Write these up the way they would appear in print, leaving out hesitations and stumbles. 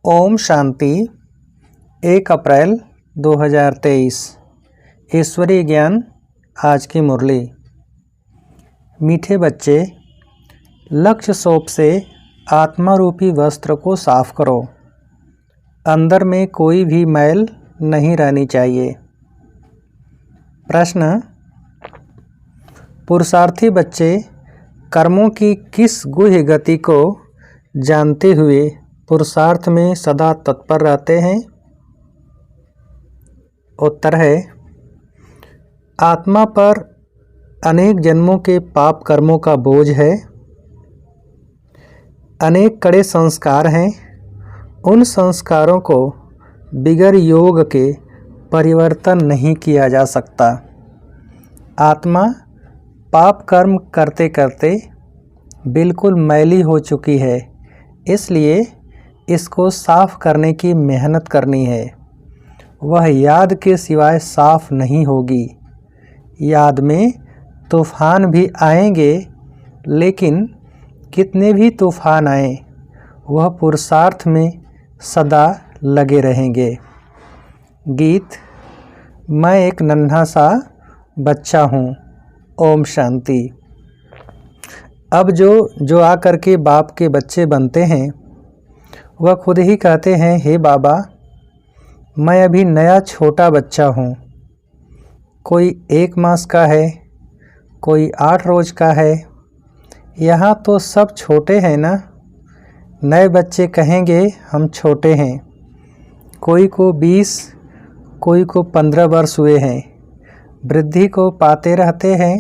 ओम शांति। 1 अप्रैल 2023। ईश्वरीय ज्ञान। आज की मुरली। मीठे बच्चे, लक्ष्य सोप से आत्मा रूपी वस्त्र को साफ करो। अंदर में कोई भी मैल नहीं रहनी चाहिए। प्रश्न: पुरुषार्थी बच्चे कर्मों की किस गुह्य गति को जानते हुए पुरुषार्थ में सदा तत्पर रहते हैं? उत्तर है, आत्मा पर अनेक जन्मों के पाप कर्मों का बोझ है। अनेक कड़े संस्कार हैं। उन संस्कारों को बिगर योग के परिवर्तन नहीं किया जा सकता। आत्मा पाप कर्म करते करते बिल्कुल मैली हो चुकी है, इसलिए इसको साफ करने की मेहनत करनी है। वह याद के सिवाय साफ नहीं होगी। याद में तूफान भी आएंगे, लेकिन कितने भी तूफान आए, वह पुरुषार्थ में सदा लगे रहेंगे। गीत। मैं एक नन्हा सा बच्चा हूँ। ओम शांति। अब जो आकर के बाप के बच्चे बनते हैं, वह खुद ही कहते हैं, हे बाबा, मैं अभी नया छोटा बच्चा हूँ। कोई 1 मास का है, कोई 8 रोज का है। यहाँ तो सब छोटे हैं ना। नए बच्चे कहेंगे हम छोटे हैं। कोई को 20, कोई को 15 वर्ष हुए हैं। वृद्धि को पाते रहते हैं।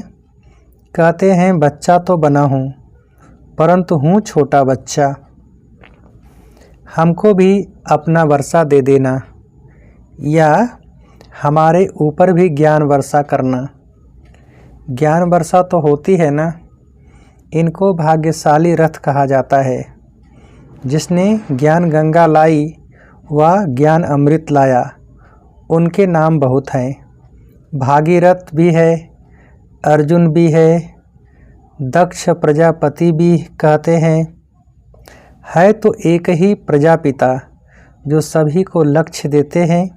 कहते हैं बच्चा तो बना हूँ, परंतु हूँ छोटा बच्चा। हमको भी अपना वर्षा दे देना, या हमारे ऊपर भी ज्ञान वर्षा करना। ज्ञान वर्षा तो होती है ना। इनको भाग्यशाली रथ कहा जाता है। जिसने ज्ञान गंगा लाई वह ज्ञान अमृत लाया। उनके नाम बहुत हैं। भागीरथ भी है, अर्जुन भी है, दक्ष प्रजापति भी कहते हैं। है तो एक ही प्रजापिता जो सभी को लक्ष्य देते हैं।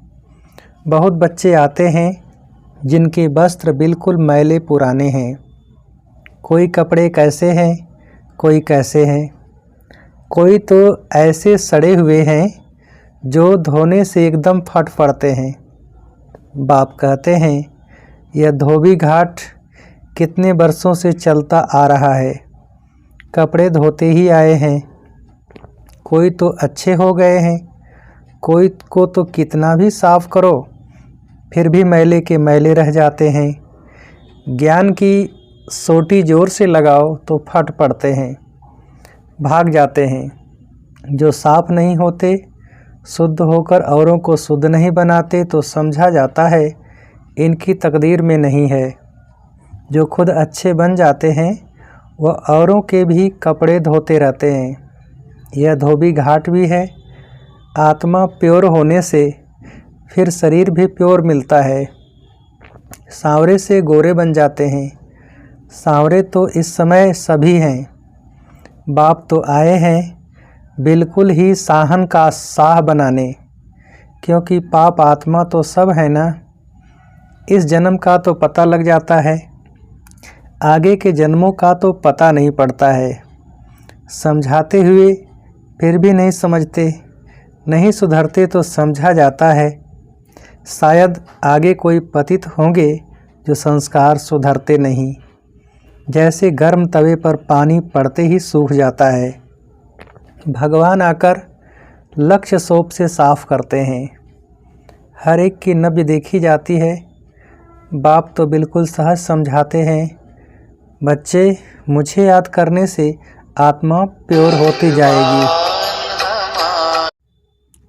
बहुत बच्चे आते हैं जिनके वस्त्र बिल्कुल मैले पुराने हैं। कोई कपड़े कैसे हैं, कोई कैसे हैं। कोई तो ऐसे सड़े हुए हैं जो धोने से एकदम फट पड़ते हैं। बाप कहते हैं, यह धोबी घाट कितने वर्षों से चलता आ रहा है। कपड़े धोते ही आए हैं। कोई तो अच्छे हो गए हैं, कोई को तो कितना भी साफ करो फिर भी मैले के मैले रह जाते हैं। ज्ञान की सोटी जोर से लगाओ तो फट पड़ते हैं, भाग जाते हैं। जो साफ नहीं होते, शुद्ध होकर औरों को शुद्ध नहीं बनाते, तो समझा जाता है इनकी तकदीर में नहीं है। जो खुद अच्छे बन जाते हैं, वह औरों के भी कपड़े धोते रहते हैं। यह धोबी घाट भी है। आत्मा प्योर होने से फिर शरीर भी प्योर मिलता है। सांवरे से गोरे बन जाते हैं। सांवरे तो इस समय सभी हैं। बाप तो आए हैं बिल्कुल ही साहन का साह बनाने, क्योंकि पाप आत्मा तो सब है ना। इस जन्म का तो पता लग जाता है, आगे के जन्मों का तो पता नहीं पड़ता है। समझाते हुए फिर भी नहीं समझते, नहीं सुधरते तो समझा जाता है शायद आगे कोई पतित होंगे जो संस्कार सुधरते नहीं। जैसे गर्म तवे पर पानी पड़ते ही सूख जाता है। भगवान आकर लक्ष्य सोप से साफ करते हैं। हर एक की नब्ज देखी जाती है। बाप तो बिल्कुल सहज समझाते हैं, बच्चे मुझे याद करने से आत्मा प्योर होती जाएगी।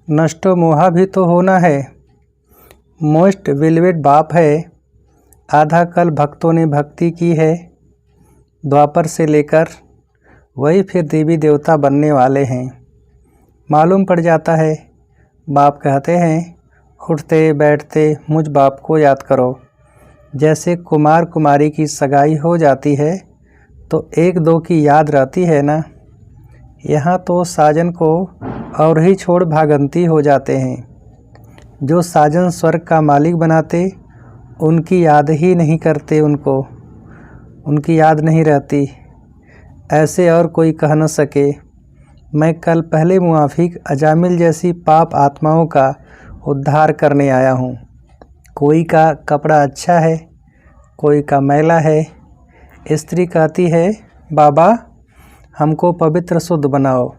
नष्टो मोहा भी तो होना है। मोस्ट विलवेड बाप है। आधा कल भक्तों ने भक्ति की है। द्वापर से लेकर वही फिर देवी देवता बनने वाले हैं। मालूम पड़ जाता है। बाप कहते हैं, उठते बैठते मुझ बाप को याद करो। जैसे कुमार कुमारी की सगाई हो जाती है तो 1-2 की याद रहती है ना। यहाँ तो साजन को और ही छोड़ भागंती हो जाते हैं। जो साजन स्वर्ग का मालिक बनाते उनकी याद ही नहीं करते, उनकी याद नहीं रहती। ऐसे और कोई कह न सके। मैं कल पहले मुआफिक अजामिल जैसी पाप आत्माओं का उद्धार करने आया हूँ। कोई का कपड़ा अच्छा है, कोई का मैला है। स्त्री कहती है, बाबा हमको पवित्र शुद्ध बनाओ।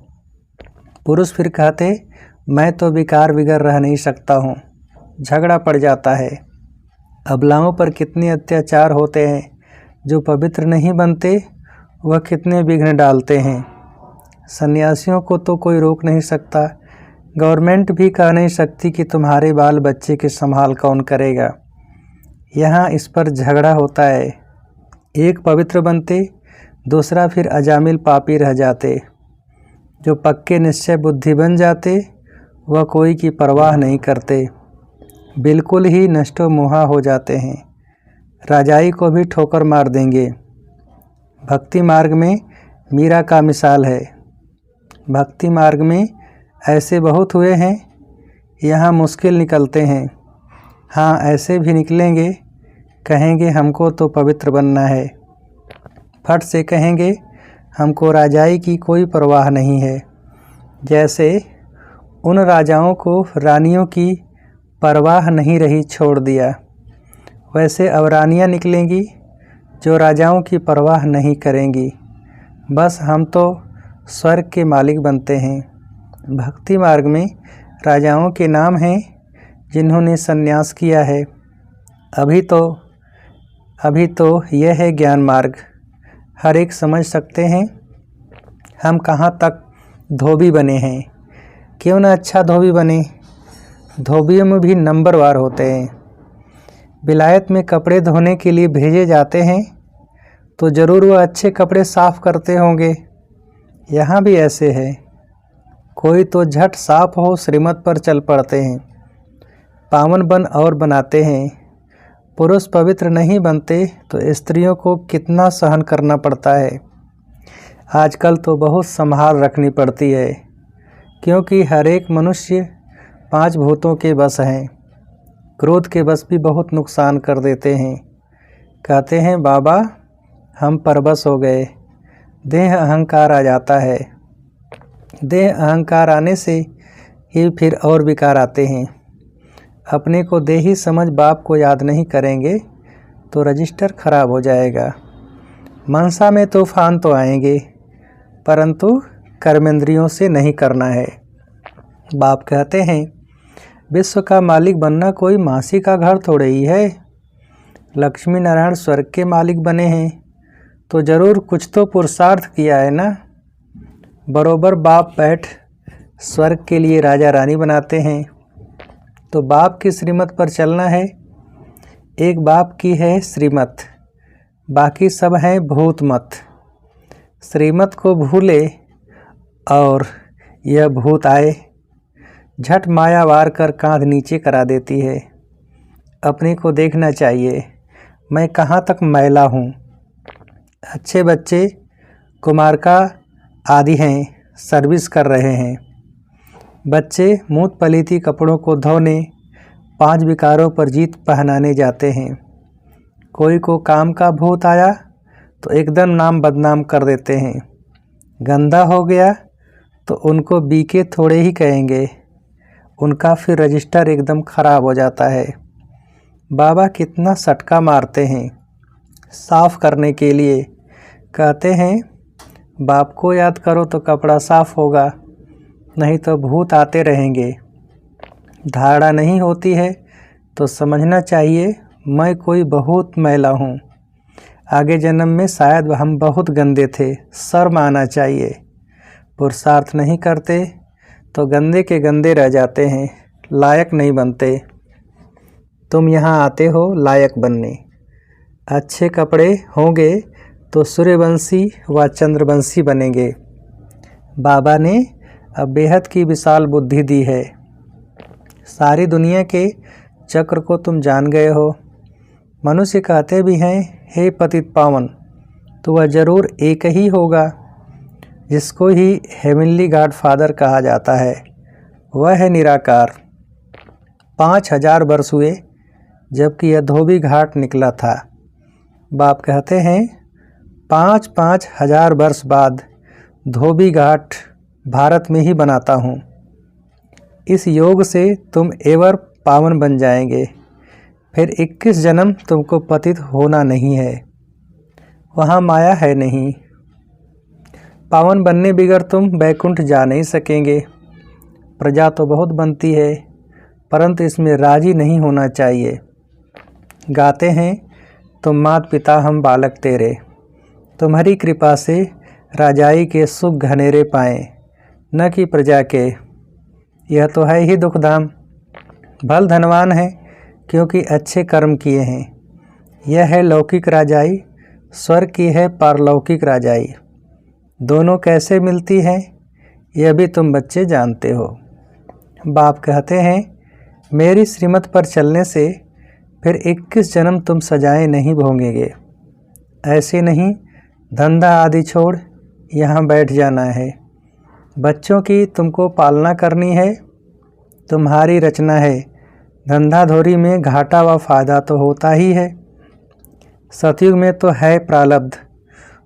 पुरुष फिर कहते, मैं तो विकार बिगड़ रह नहीं सकता हूँ। झगड़ा पड़ जाता है। अबलाओं पर कितने अत्याचार होते हैं। जो पवित्र नहीं बनते वह कितने विघ्न डालते हैं। सन्यासियों को तो कोई रोक नहीं सकता। गवर्नमेंट भी कह नहीं सकती कि तुम्हारे बाल बच्चे की संभाल कौन करेगा। यहाँ इस पर झगड़ा होता है। एक पवित्र बनते, दूसरा फिर अजामिल पापी रह जाते। जो पक्के निश्चय बुद्धि बन जाते वह कोई की परवाह नहीं करते, बिल्कुल ही नष्टो मोहा हो जाते हैं। राजाई को भी ठोकर मार देंगे। भक्ति मार्ग में मीरा का मिसाल है। भक्ति मार्ग में ऐसे बहुत हुए हैं। यहाँ मुश्किल निकलते हैं। हाँ, ऐसे भी निकलेंगे। कहेंगे हमको तो पवित्र बनना है। फट से कहेंगे हमको राजाई की कोई परवाह नहीं है। जैसे उन राजाओं को रानियों की परवाह नहीं रही, छोड़ दिया। वैसे अब रानियाँ निकलेंगी जो राजाओं की परवाह नहीं करेंगी। बस हम तो स्वर्ग के मालिक बनते हैं। भक्ति मार्ग में राजाओं के नाम हैं जिन्होंने संन्यास किया है। अभी तो यह है ज्ञान मार्ग। हर एक समझ सकते हैं हम कहाँ तक धोबी बने हैं। क्यों ना अच्छा धोबी बने। धोबियों में भी नंबरवार होते हैं। विलायत में कपड़े धोने के लिए भेजे जाते हैं तो ज़रूर वह अच्छे कपड़े साफ़ करते होंगे। यहाँ भी ऐसे है। कोई तो झट साफ हो श्रीमत पर चल पड़ते हैं। पावन बन और बनाते हैं। पुरुष पवित्र नहीं बनते तो स्त्रियों को कितना सहन करना पड़ता है। आजकल तो बहुत संभाल रखनी पड़ती है, क्योंकि हर एक मनुष्य 5 भूतों के बस हैं। क्रोध के बस भी बहुत नुकसान कर देते हैं। कहते हैं बाबा हम परबस हो गए। देह अहंकार आ जाता है। देह अहंकार आने से ही फिर और विकार आते हैं। अपने को देही समझ बाप को याद नहीं करेंगे तो रजिस्टर खराब हो जाएगा। मनसा में तूफान तो आएंगे, परंतु कर्मेंद्रियों से नहीं करना है। बाप कहते हैं विश्व का मालिक बनना कोई मासी का घर थोड़े ही है। लक्ष्मी नारायण स्वर्ग के मालिक बने हैं तो ज़रूर कुछ तो पुरुषार्थ किया है ना। बरोबर बाप बैठ स्वर्ग के लिए राजा रानी बनाते हैं तो बाप की श्रीमत पर चलना है। एक बाप की है श्रीमत, बाकी सब हैं भूत मत। श्रीमत को भूले और यह भूत आए, झट माया वार कर कांध नीचे करा देती है। अपने को देखना चाहिए मैं कहाँ तक मैला हूँ। अच्छे बच्चे कुमारका आदि हैं, सर्विस कर रहे हैं। बच्चे मूत पलीती कपड़ों को धोने 5 विकारों पर जीत पहनाने जाते हैं। कोई को काम का भूत आया तो एकदम नाम बदनाम कर देते हैं। गंदा हो गया तो उनको बीके थोड़े ही कहेंगे, उनका फिर रजिस्टर एकदम ख़राब हो जाता है। बाबा कितना सटका मारते हैं साफ़ करने के लिए। कहते हैं बाप को याद करो तो कपड़ा साफ़ होगा, नहीं तो भूत आते रहेंगे। धारणा नहीं होती है तो समझना चाहिए मैं कोई बहुत मैला हूँ। आगे जन्म में शायद हम बहुत गंदे थे, शर्म आना चाहिए। पुरुषार्थ नहीं करते तो गंदे के गंदे रह जाते हैं, लायक नहीं बनते। तुम यहाँ आते हो लायक बनने। अच्छे कपड़े होंगे तो सूर्यवंशी व चंद्रवंशी बनेंगे। बाबा ने अब बेहद की विशाल बुद्धि दी है। सारी दुनिया के चक्र को तुम जान गए हो। मनुष्य कहते भी हैं हे पतित पावन, तो वह ज़रूर एक ही होगा जिसको ही हेवनली गॉड फादर कहा जाता है। वह है निराकार। 5000 वर्ष हुए जबकि यह धोबी घाट निकला था। बाप कहते हैं 5-5 हजार वर्ष बाद धोबी घाट भारत में ही बनाता हूँ। इस योग से तुम एवर पावन बन जाएंगे। फिर 21 जन्म तुमको पतित होना नहीं है। वहाँ माया है नहीं। पावन बनने बिगर तुम बैकुंठ जा नहीं सकेंगे। प्रजा तो बहुत बनती है परंतु इसमें राजी नहीं होना चाहिए। गाते हैं तुम मात पिता हम बालक तेरे, तुम्हारी कृपा से राजाई के सुख घनेरे पाएँ, न कि प्रजा के। यह तो है ही दुखधाम। भल धनवान है क्योंकि अच्छे कर्म किए हैं। यह है लौकिक राजाई, स्वर्ग की है पारलौकिक राजाई। दोनों कैसे मिलती हैं यह भी तुम बच्चे जानते हो। बाप कहते हैं मेरी श्रीमत पर चलने से फिर 21 जन्म तुम सजाएं नहीं भोगेंगे। ऐसे नहीं धंधा आदि छोड़ यहाँ बैठ जाना है। बच्चों की तुमको पालना करनी है, तुम्हारी रचना है। धंधाधोरी में घाटा व फायदा तो होता ही है। सतयुग में तो है प्रारब्ध,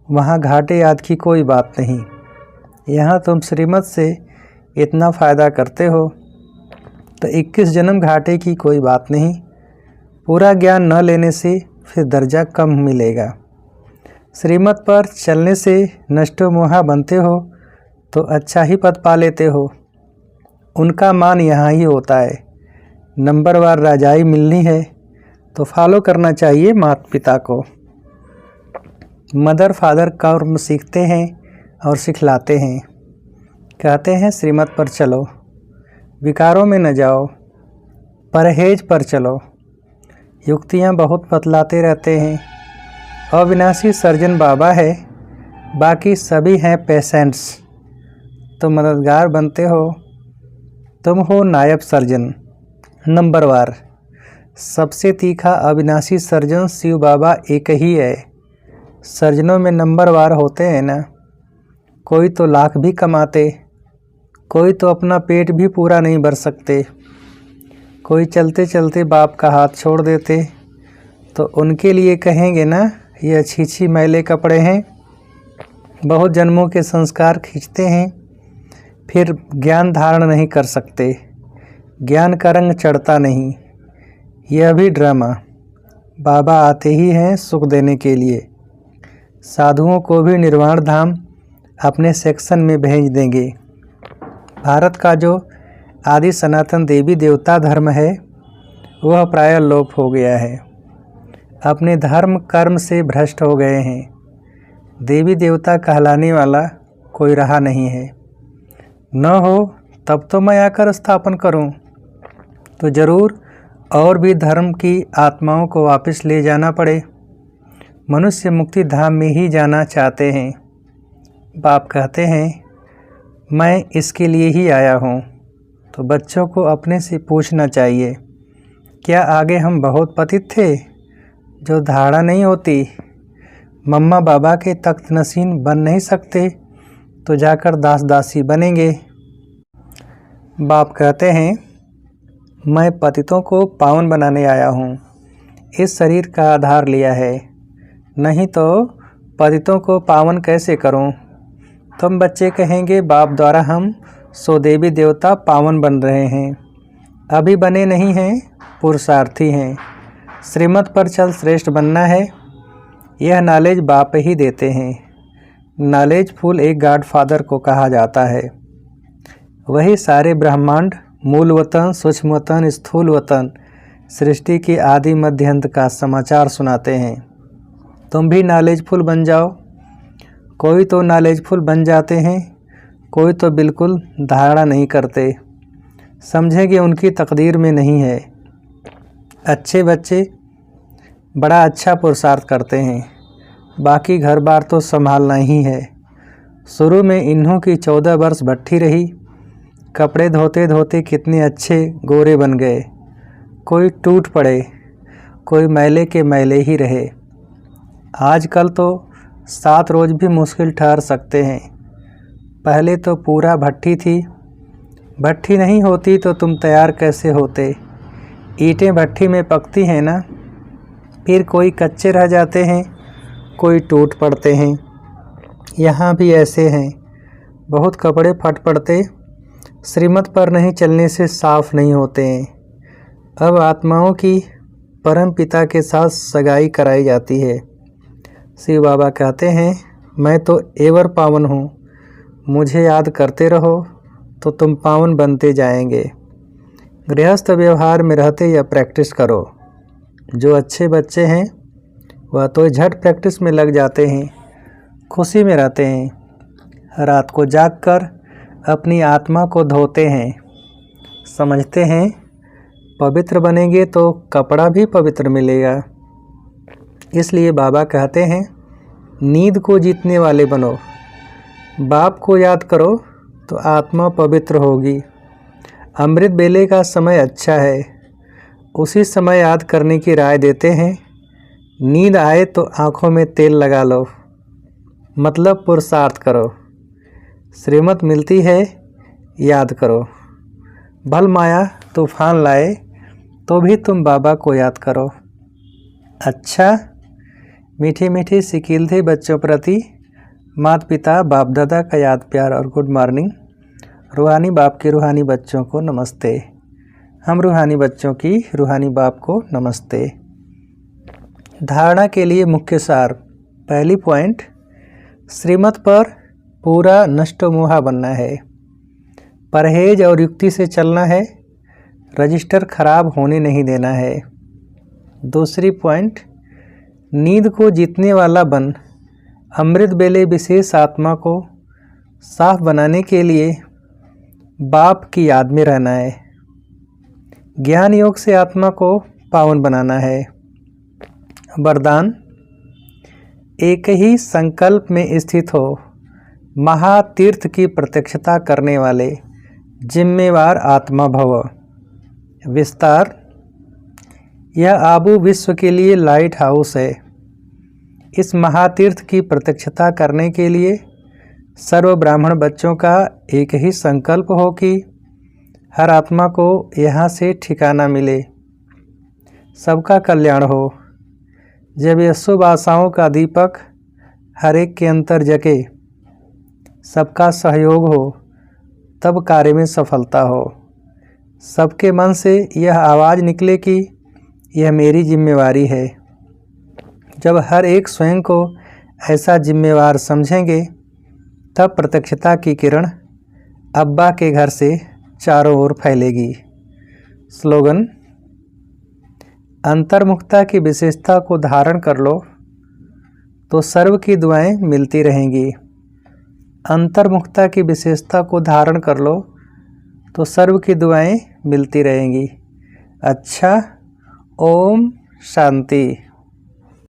वहाँ घाटे याद की कोई बात नहीं। यहाँ तुम श्रीमत से इतना फ़ायदा करते हो तो 21 जन्म घाटे की कोई बात नहीं। पूरा ज्ञान न लेने से फिर दर्जा कम मिलेगा। श्रीमत पर चलने से नष्टो मोहा बनते हो तो अच्छा ही पद पा लेते हो। उनका मान यहाँ ही होता है। नंबरवार राजाई मिलनी है तो फॉलो करना चाहिए माता पिता को। मदर फादर कर्म सीखते हैं और सिखलाते हैं। कहते हैं श्रीमत पर चलो, विकारों में न जाओ, परहेज पर चलो। युक्तियाँ बहुत बतलाते रहते हैं। अविनाशी सर्जन बाबा है, बाकी सभी हैं पेशेंट्स। तो मददगार बनते हो, तुम हो नायब सर्जन नंबरवार। सबसे तीखा अविनाशी सर्जन शिव बाबा एक ही है। सर्जनों में नंबरवार होते हैं ना। कोई तो लाख भी कमाते, कोई तो अपना पेट भी पूरा नहीं भर सकते, कोई चलते चलते बाप का हाथ छोड़ देते तो उनके लिए कहेंगे ना ये अच्छी मैले कपड़े हैं। बहुत जन्मों के संस्कार खींचते हैं फिर ज्ञान धारण नहीं कर सकते। ज्ञान का रंग चढ़ता नहीं। यह भी ड्रामा। बाबा आते ही हैं सुख देने के लिए। साधुओं को भी निर्वाण धाम अपने सेक्शन में भेज देंगे। भारत का जो आदि सनातन देवी देवता धर्म है वह प्रायः लोप हो गया है। अपने धर्म कर्म से भ्रष्ट हो गए हैं। देवी देवता कहलाने वाला कोई रहा नहीं है। न हो तब तो मैं आकर स्थापन करूं। तो ज़रूर और भी धर्म की आत्माओं को वापस ले जाना पड़े। मनुष्य मुक्ति धाम में ही जाना चाहते हैं। बाप कहते हैं मैं इसके लिए ही आया हूँ। तो बच्चों को अपने से पूछना चाहिए, क्या आगे हम बहुत पतित थे जो धारणा नहीं होती? मम्मा बाबा के तख्त नसीन बन नहीं सकते तो जाकर दास दासी बनेंगे। बाप कहते हैं मैं पतितों को पावन बनाने आया हूँ। इस शरीर का आधार लिया है, नहीं तो पतितों को पावन कैसे करूँ? तुम बच्चे कहेंगे बाप द्वारा हम सो देवी देवता पावन बन रहे हैं। अभी बने नहीं हैं, पुरुषार्थी हैं। श्रीमत पर चल श्रेष्ठ बनना है। यह नॉलेज बाप ही देते हैं। नॉलेज फुल एक गॉड फादर को कहा जाता है। वही सारे ब्रह्मांड, मूल वतन, सूक्ष्म वतन, स्थूल वतन, सृष्टि के आदि मध्य अंत का समाचार सुनाते हैं। तुम भी नॉलेजफुल बन जाओ। कोई तो नॉलेजफुल बन जाते हैं, कोई तो बिल्कुल धारणा नहीं करते। समझेंगे उनकी तकदीर में नहीं है। अच्छे बच्चे बड़ा अच्छा पुरुषार्थ करते हैं, बाकी घर बार तो संभालना ही है। शुरू में इन्हों की 14 वर्ष भट्ठी रही। कपड़े धोते धोते कितने अच्छे गोरे बन गए। कोई टूट पड़े, कोई मैले के मैले ही रहे। आजकल तो 7 रोज़ भी मुश्किल ठहर सकते हैं। पहले तो पूरा भट्ठी थी, भट्ठी नहीं होती तो तुम तैयार कैसे होते। ईंटें भट्ठी में पकती हैं ना, फिर कोई कच्चे रह जाते हैं, कोई टूट पड़ते हैं। यहाँ भी ऐसे हैं, बहुत कपड़े फट पड़ते, श्रीमत पर नहीं चलने से साफ नहीं होते हैं। अब आत्माओं की परम पिता के साथ सगाई कराई जाती है। शिव बाबा कहते हैं, मैं तो एवर पावन हूँ, मुझे याद करते रहो तो तुम पावन बनते जाएंगे। गृहस्थ व्यवहार में रहते या प्रैक्टिस करो। जो अच्छे बच्चे हैं वह तो झट प्रैक्टिस में लग जाते हैं, खुशी में रहते हैं। रात को जागकर अपनी आत्मा को धोते हैं, समझते हैं पवित्र बनेंगे तो कपड़ा भी पवित्र मिलेगा। इसलिए बाबा कहते हैं, नींद को जीतने वाले बनो। बाप को याद करो तो आत्मा पवित्र होगी। अमृत बेले का समय अच्छा है, उसी समय याद करने की राय देते हैं। नींद आए तो आँखों में तेल लगा लो, मतलब पुरुषार्थ करो। श्रीमत मिलती है, याद करो। भल माया तूफान लाए तो भी तुम बाबा को याद करो। अच्छा, मीठी मीठी सिकील थी बच्चों प्रति, माता पिता बाप दादा का याद प्यार और गुड मॉर्निंग। रूहानी बाप के रूहानी बच्चों को नमस्ते। हम रूहानी बच्चों की रूहानी बाप को नमस्ते। धारणा के लिए मुख्य सार। पहली पॉइंट, श्रीमत पर पूरा नष्टोमोहा बनना है। परहेज और युक्ति से चलना है, रजिस्टर खराब होने नहीं देना है। दूसरी पॉइंट, नींद को जीतने वाला बन अमृत बेले विशेष आत्मा को साफ बनाने के लिए बाप की याद में रहना है। ज्ञान योग से आत्मा को पावन बनाना है। वरदान, एक ही संकल्प में स्थित हो, महातीर्थ की प्रत्यक्षता करने वाले जिम्मेवार आत्मा भव। विस्तार, यह आबू विश्व के लिए लाइट हाउस है। इस महातीर्थ की प्रत्यक्षता करने के लिए सर्व ब्राह्मण बच्चों का एक ही संकल्प हो कि हर आत्मा को यहाँ से ठिकाना मिले, सबका कल्याण हो। जब यह शुभ आशाओं का दीपक हर एक के अंतर जगे, सबका सहयोग हो, तब कार्य में सफलता हो। सबके मन से यह आवाज़ निकले कि यह मेरी जिम्मेवारी है। जब हर एक स्वयं को ऐसा जिम्मेवार समझेंगे, तब प्रत्यक्षता की किरण अब्बा के घर से चारों ओर फैलेगी। स्लोगन, अंतर्मुखता की विशेषता को धारण कर लो तो सर्व की दुआएं मिलती रहेंगी। अंतर्मुखता की विशेषता को धारण कर लो तो सर्व की दुआएं मिलती रहेंगी। अच्छा, ओम शांति।